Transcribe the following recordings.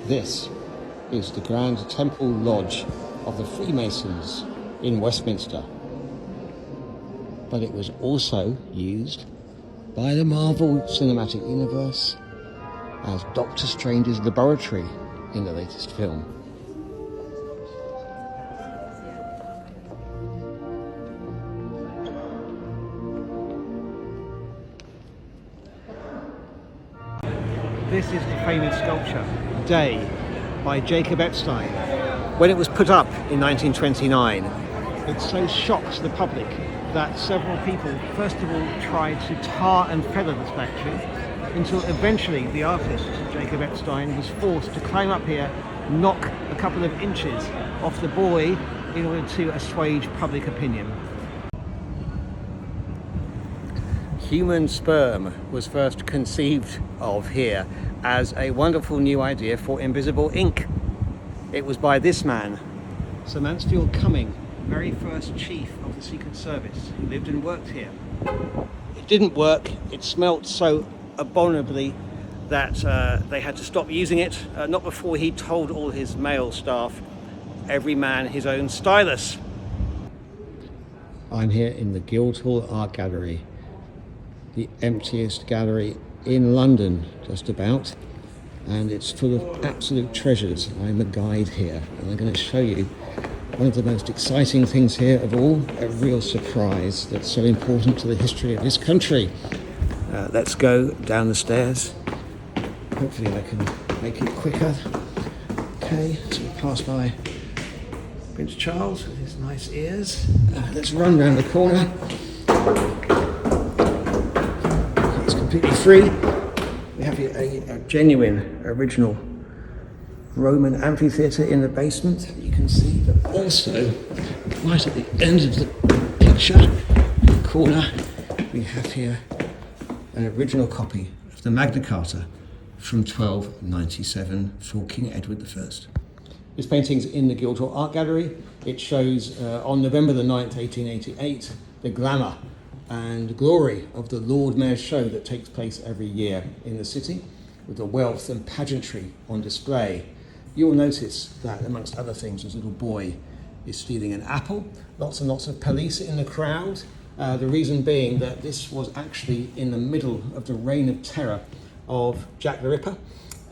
This is the Grand Temple Lodge of the Freemasons in Westminster. But it was also used by the Marvel Cinematic Universe as Doctor Strange's laboratory in the latest film. This is the famous sculpture, Day, by Jacob Epstein. When it was put up in 1929, it so shocked the public that several people, first of all, tried to tar and feather the statue, until eventually the artist, Jacob Epstein, was forced to climb up here, knock a couple of inches off the boy in order to assuage public opinion. Human sperm was first conceived of here as a wonderful new idea for invisible ink. It was by this man, Sir Mansfield Cumming, very first chief of the Secret Service, who lived and worked here. It didn't work. It smelt so abominably that they had to stop using it, not before he told all his male staff, every man his own stylus. I'm here in the Guildhall Art Gallery, the emptiest gallery in London, just about, and it's full of absolute treasures. I'm a guide here, and I'm going to show you one of the most exciting things here of all, a real surprise that's so important to the history of this country. Let's go down the stairs. Hopefully I can make it quicker. Okay, so we pass by Prince Charles with his nice ears. Let's run round the corner. It's completely free. We have here a genuine, original Roman amphitheatre in the basement, you can see, but also right at the end of the picture, in the corner, we have here an original copy of the Magna Carta from 1297 for King Edward I. This painting's in the Guildhall Art Gallery. It shows on November the 9th, 1888, the glamour and glory of the Lord Mayor's show that takes place every year in the city, with the wealth and pageantry on display. You'll notice that, amongst other things, this little boy is stealing an apple. Lots and lots of police in the crowd. The reason being that this was actually in the middle of the reign of terror of Jack the Ripper.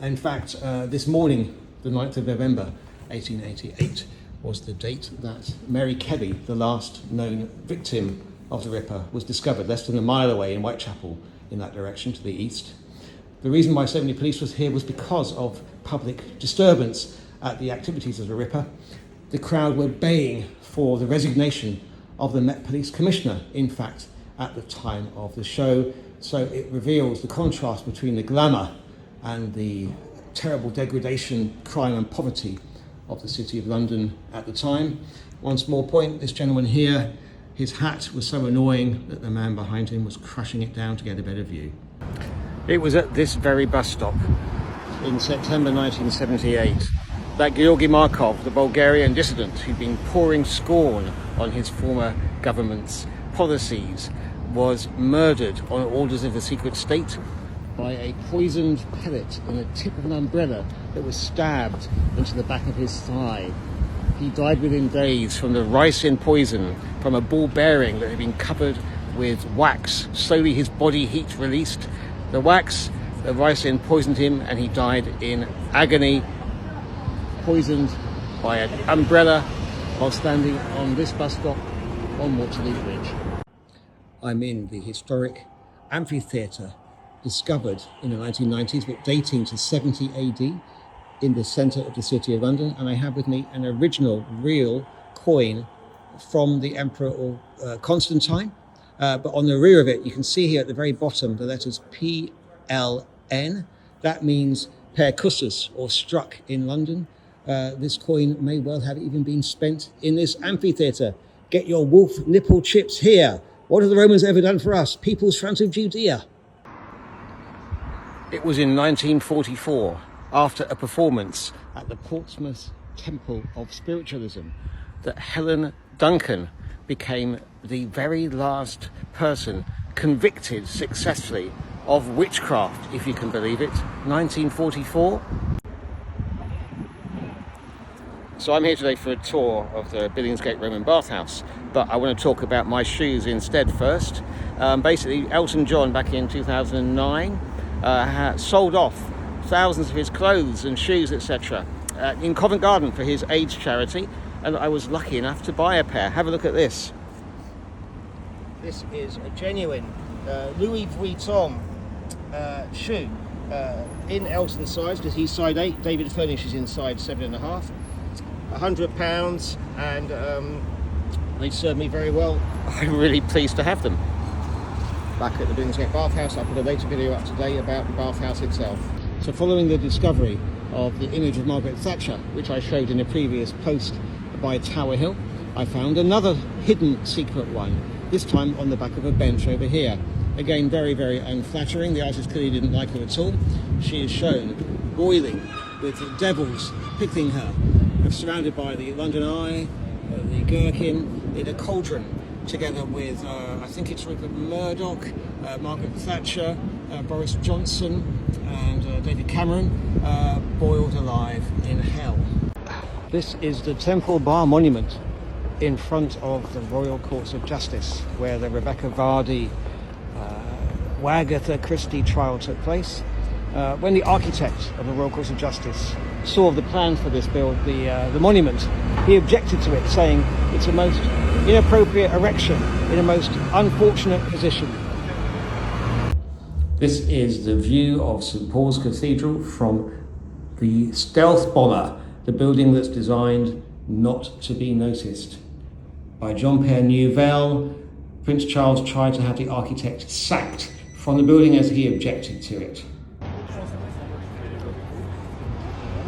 In fact, this morning, the 9th of November, 1888, was the date that Mary Kelly, the last known victim of the Ripper, was discovered less than a mile away in Whitechapel, in that direction to the east. The reason why so many police was here was because of public disturbance at the activities of the Ripper. The crowd were baying for the resignation of the Met Police Commissioner, in fact, at the time of the show. So it reveals the contrast between the glamour and the terrible degradation, crime and poverty of the City of London at the time. One small point, this gentleman here, his hat was so annoying that the man behind him was crushing it down to get a better view. It was at this very bus stop in September 1978 that Georgy Markov, the Bulgarian dissident who'd been pouring scorn on his former government's policies, was murdered on orders of the secret state by a poisoned pellet in the tip of an umbrella that was stabbed into the back of his thigh. He died within days from the ricin poison from a ball bearing that had been covered with wax. Slowly his body heat released the wax, the ricin poisoned him, and he died in agony, poisoned by an umbrella while standing on this bus stop on Waterloo Bridge. I'm in the historic amphitheatre discovered in the 1990s, but dating to 70 AD in the centre of the City of London, and I have with me an original, real coin from the Emperor Constantine. But on the rear of it, you can see here at the very bottom the letters PLN. That means percussus, or struck in London. This coin may well have even been spent in this amphitheatre. Get your wolf nipple chips here. What have the Romans ever done for us? People's front of Judea. It was in 1944, after a performance at the Portsmouth Temple of Spiritualism, that Helen Duncan became the very last person convicted successfully of witchcraft, if you can believe it. 1944. So I'm here today for a tour of the Billingsgate Roman bathhouse, but I want to talk about my shoes instead first. Basically, Elton John back in 2009 sold off thousands of his clothes and shoes, etc. In Covent Garden for his AIDS charity, and I was lucky enough to buy a pair. Have a look at this. This is a genuine Louis Vuitton shoe in Elton's size, because he's size 8. David Furnish is in size 7.5. £100, and they serve me very well. I'm really pleased to have them. Back at the Billingsgate bathhouse, I'll put a later video up today about the bathhouse itself. So following the discovery of the image of Margaret Thatcher, which I showed in a previous post by Tower Hill, I found another hidden secret one, this time on the back of a bench over here. Again, very, very unflattering. The artist clearly didn't like her at all. She is shown boiling with devils pickling her, surrounded by the London Eye, the Gherkin, in a cauldron, together with, I think it's Rupert Murdoch, Margaret Thatcher, Boris Johnson, and David Cameron, boiled alive in hell. This is the Temple Bar Monument in front of the Royal Courts of Justice, where the Rebecca Vardy, Wagatha Christie trial took place. When the architect of the Royal Courts of Justice saw the plan for this build, the monument, he objected to it, saying it's a most inappropriate erection in a most unfortunate position. This is the view of St Paul's Cathedral from the Stealth Bomber, the building that's designed not to be noticed. By Jean-Pierre Nouvel, Prince Charles tried to have the architect sacked from the building as he objected to it.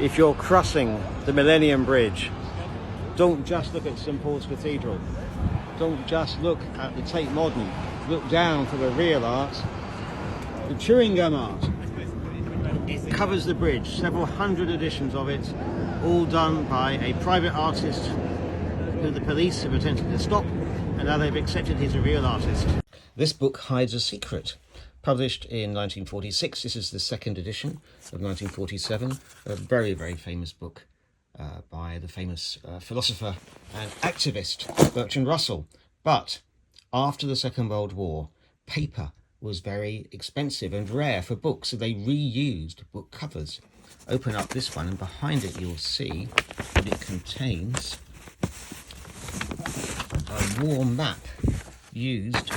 If you're crossing the Millennium Bridge, don't just look at St Paul's Cathedral. Don't just look at the Tate Modern. Look down for the real art, the chewing gum art. It covers the bridge, several hundred editions of it, all done by a private artist who the police have attempted to stop, and now they've accepted he's a real artist. This book hides a secret. Published in 1946, this is the second edition of 1947, a very, very famous book by the famous philosopher and activist Bertrand Russell. But after the Second World War, paper was very expensive and rare for books, so they reused book covers. Open up this one, and behind it you'll see that it contains a war map used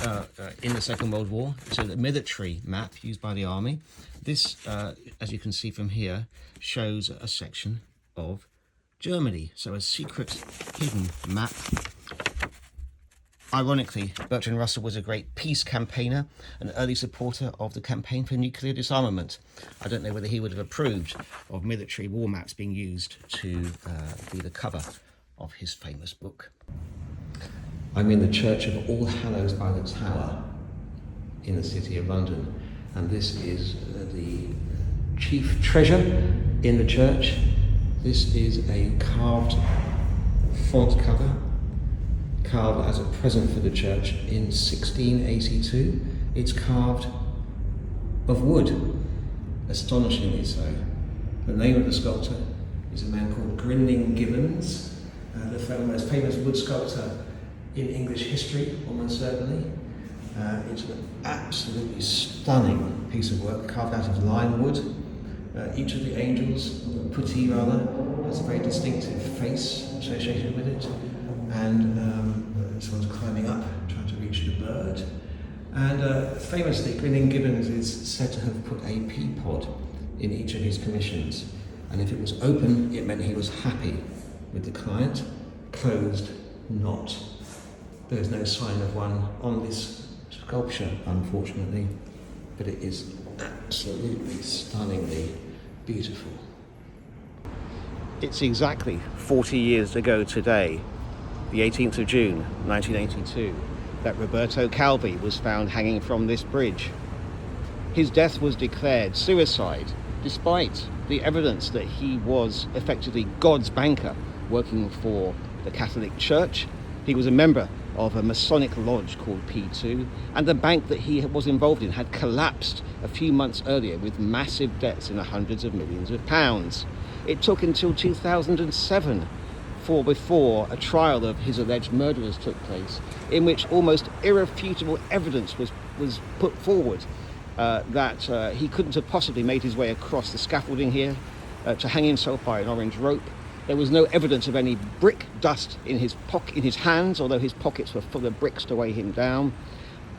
in the Second World War. It's a military map used by the army. This, as you can see from here, shows a section of Germany, so a secret hidden map. Ironically, Bertrand Russell was a great peace campaigner, an early supporter of the campaign for nuclear disarmament. I don't know whether he would have approved of military war maps being used to be the cover of his famous book. I'm in the Church of All Hallows by the Tower in the City of London, and this is the chief treasure in the church. This is a carved font cover, carved as a present for the church in 1682. It's carved of wood, astonishingly so. The name of the sculptor is a man called Grinning Gibbons, the most famous wood sculptor in English history, almost certainly. It's an absolutely stunning piece of work, carved out of lime wood. Each of the angels, or the putti rather, has a very distinctive face associated with it. And someone's climbing up, trying to reach the bird. And famously, Grinning Gibbons is said to have put a pea pod in each of his commissions. And if it was open, it meant he was happy with the client. Closed, not. There's no sign of one on this sculpture, unfortunately, but it is absolutely stunningly beautiful. It's exactly 40 years ago today, the 18th of June 1982, that Roberto Calvi was found hanging from this bridge. His death was declared suicide, despite the evidence that he was effectively God's banker working for the Catholic Church. He was a member of a Masonic lodge called P2, and the bank that he was involved in had collapsed a few months earlier with massive debts in the hundreds of millions of pounds. It took until 2007 for before a trial of his alleged murderers took place, in which almost irrefutable evidence was put forward that he couldn't have possibly made his way across the scaffolding here to hang himself by an orange rope. There was no evidence of any brick dust in his hands, although his pockets were full of bricks to weigh him down.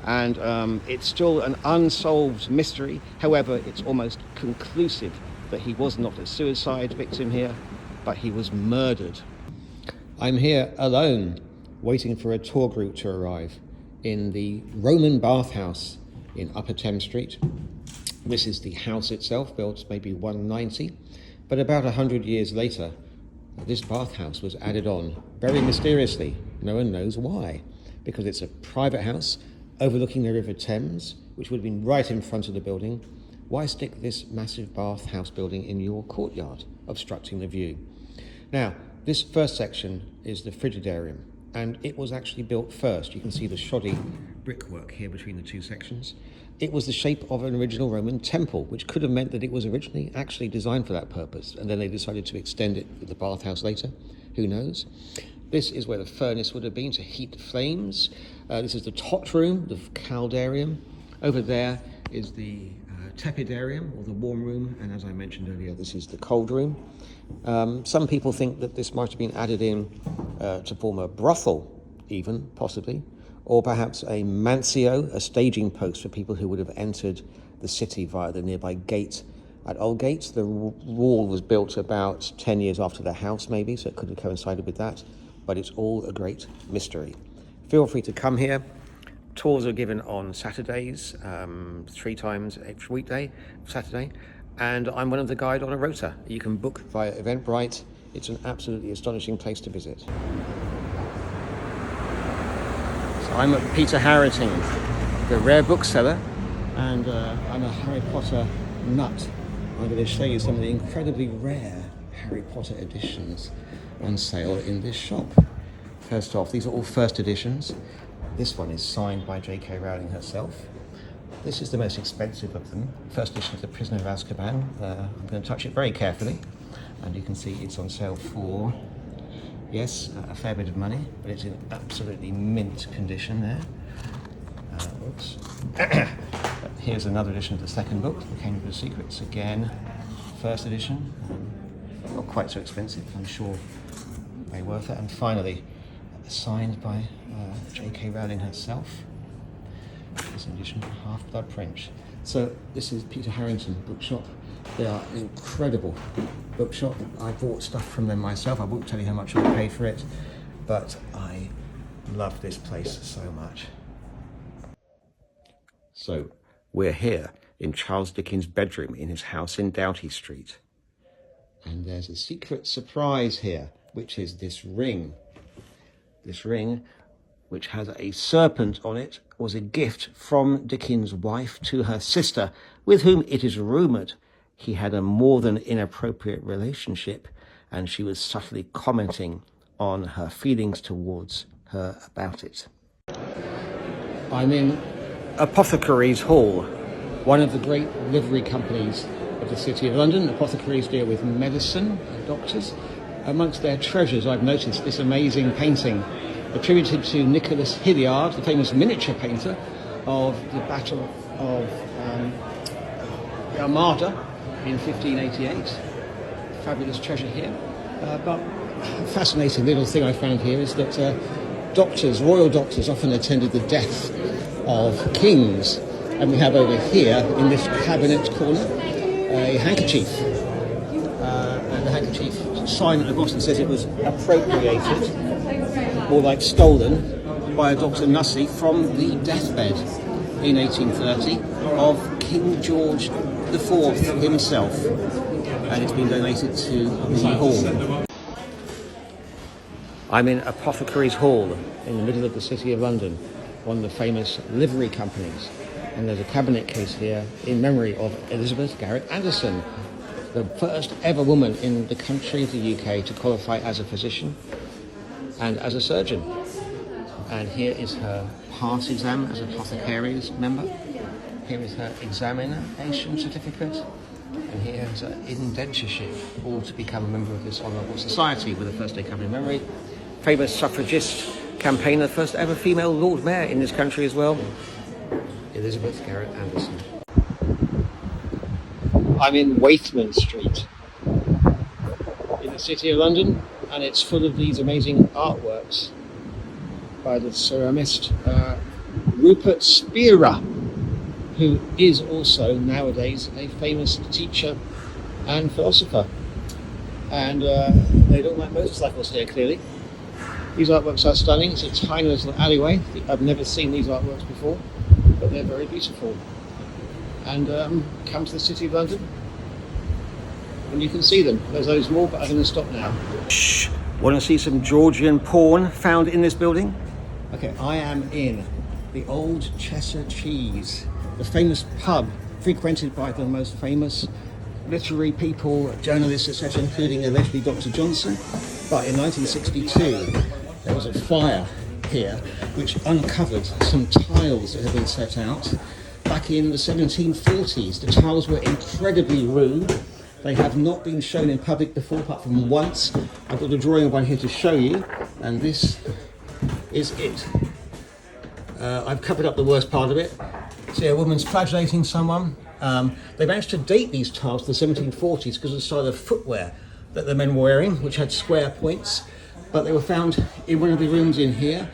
And it's still an unsolved mystery. However, it's almost conclusive that he was not a suicide victim here, but he was murdered. I'm here alone, waiting for a tour group to arrive in the Roman bathhouse in Upper Thames Street. This is the house itself, built maybe 190, but about 100 years later, this bathhouse was added on very mysteriously. No one knows why, because it's a private house overlooking the River Thames, which would have been right in front of the building. Why stick this massive bathhouse building in your courtyard, obstructing the view? Now, this first section is the frigidarium, and it was actually built first. You can see the shoddy brickwork here between the two sections. It was the shape of an original Roman temple, which could have meant that it was originally actually designed for that purpose, and then they decided to extend it with the bathhouse later. Who knows? This is where the furnace would have been to heat the flames. This is the tot room, the caldarium. Over there is the tepidarium, or the warm room, and as I mentioned earlier, this is the cold room. Some people think that this might have been added in to form a brothel, even, possibly, or perhaps a mansio, a staging post for people who would have entered the city via the nearby gate at Aldgate. The wall was built about 10 years after the house, maybe, so it could have coincided with that, but it's all a great mystery. Feel free to come here. Tours are given on Saturdays, 3 times each weekday, Saturday, and I'm one of the guide on a rota. You can book via Eventbrite. It's an absolutely astonishing place to visit. So I'm at Peter Harrington's, the rare bookseller, and I'm a Harry Potter nut. I'm going to show you some of the incredibly rare Harry Potter editions on sale in this shop. First off, these are all first editions. This one is signed by J.K. Rowling herself. This is the most expensive of them. First edition of The Prisoner of Azkaban. I'm going to touch it very carefully, and you can see it's on sale for, yes, a fair bit of money, but it's in absolutely mint condition there. Oops. Here's another edition of the second book, The Cambridge Secrets. Again, first edition. Not quite so expensive, I'm sure very worth it. And finally, signed by J.K. Rowling herself. This edition, half-blood French. So this is Peter Harrington Bookshop. They are an incredible bookshop. I bought stuff from them myself. I won't tell you how much I paid for it, but I love this place so much. So we're here in Charles Dickens' bedroom in his house in Doughty Street. And there's a secret surprise here, which is this ring. This ring, which has a serpent on it, was a gift from Dickens' wife to her sister, with whom it is rumoured he had a more than inappropriate relationship, and she was subtly commenting on her feelings towards her about it. I'm in Apothecaries Hall, one of the great livery companies of the City of London. Apothecaries deal with medicine and doctors. Amongst their treasures, I've noticed this amazing painting attributed to Nicholas Hilliard, the famous miniature painter of the Battle of Armada in 1588. Fabulous treasure here. But a fascinating little thing I found here is that doctors, royal doctors, often attended the death of kings. And we have over here, in this cabinet corner, a handkerchief. And the handkerchief sign at the bottom says it was appropriated, more like stolen, by a Dr. Nussey from the deathbed in 1830 of King George IV himself. And it's been donated to the hall. I'm in Apothecaries Hall in the middle of the City of London, one of the famous livery companies. And there's a cabinet case here in memory of Elizabeth Garrett Anderson, the first ever woman in the country of the UK to qualify as a physician and as a surgeon. And here is her pass exam as an Apothecaries member. Here is her examination certificate. And he has an indentureship, all to become a member of this honourable society with a first day covered in memory. Famous suffragist campaigner, first ever female Lord Mayor in this country as well, Elizabeth Garrett Anderson. I'm in Waithman Street in the City of London, and it's full of these amazing artworks by the ceramist Rupert Spira, who is also nowadays a famous teacher and philosopher. And they don't like motorcycles here, clearly. These artworks are stunning. It's a tiny little alleyway. I've never seen these artworks before, but they're very beautiful. And come to the City of London and you can see them. There's those more, but I'm going to stop now. Shh! Want to see some Georgian porn found in this building? Okay, I am in the Old Cheshire Cheese, the famous pub frequented by the most famous literary people, journalists, etc., including allegedly Dr. Johnson. But in 1962, there was a fire here which uncovered some tiles that had been set out back in the 1740s. The tiles were incredibly rude. They have not been shown in public before, apart from once. I've got a drawing of one here to show you, and this is it. I've covered up the worst part of it. See, a woman's flagellating someone. They managed to date these tiles to the 1740s because of the style of footwear that the men were wearing, which had square points. But they were found in one of the rooms in here,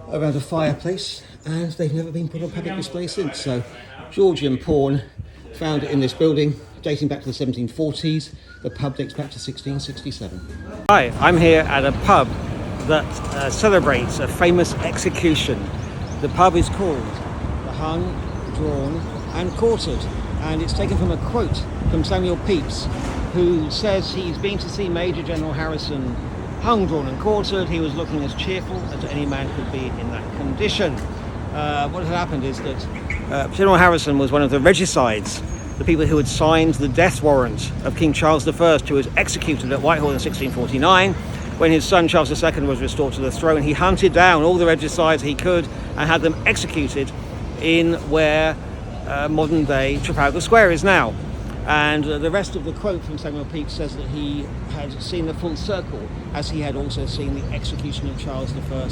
around a fireplace, and they've never been put on public display since. So, Georgian porn found in this building, dating back to the 1740s. The pub dates back to 1667. Hi, I'm here at a pub that celebrates a famous execution. The pub is called The Hung, Drawn and Quartered, and it's taken from a quote from Samuel Pepys, who says he's been to see Major General Harrison hung, drawn and quartered. He was looking as cheerful as any man could be in that condition. What had happened is that General Harrison was one of the regicides, the people who had signed the death warrant of King Charles I, who was executed at Whitehall in 1649. When his son Charles II was restored to the throne, he hunted down all the regicides he could and had them executed in where modern day Trafalgar Square is now. And the rest of the quote from Samuel Pepys says that he had seen the full circle, as he had also seen the execution of Charles I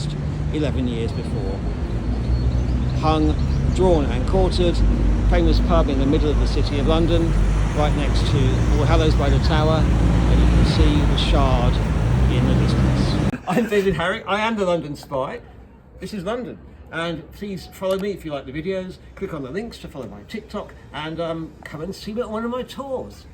11 years before. Hung, drawn and quartered, famous pub in the middle of the City of London, right next to All Hallows by the Tower, and you can see the Shard in the distance. I'm David Harry, I am the London Spy. This is London. And please follow me if you like the videos, click on the links to follow my TikTok, and come and see me at one of my tours.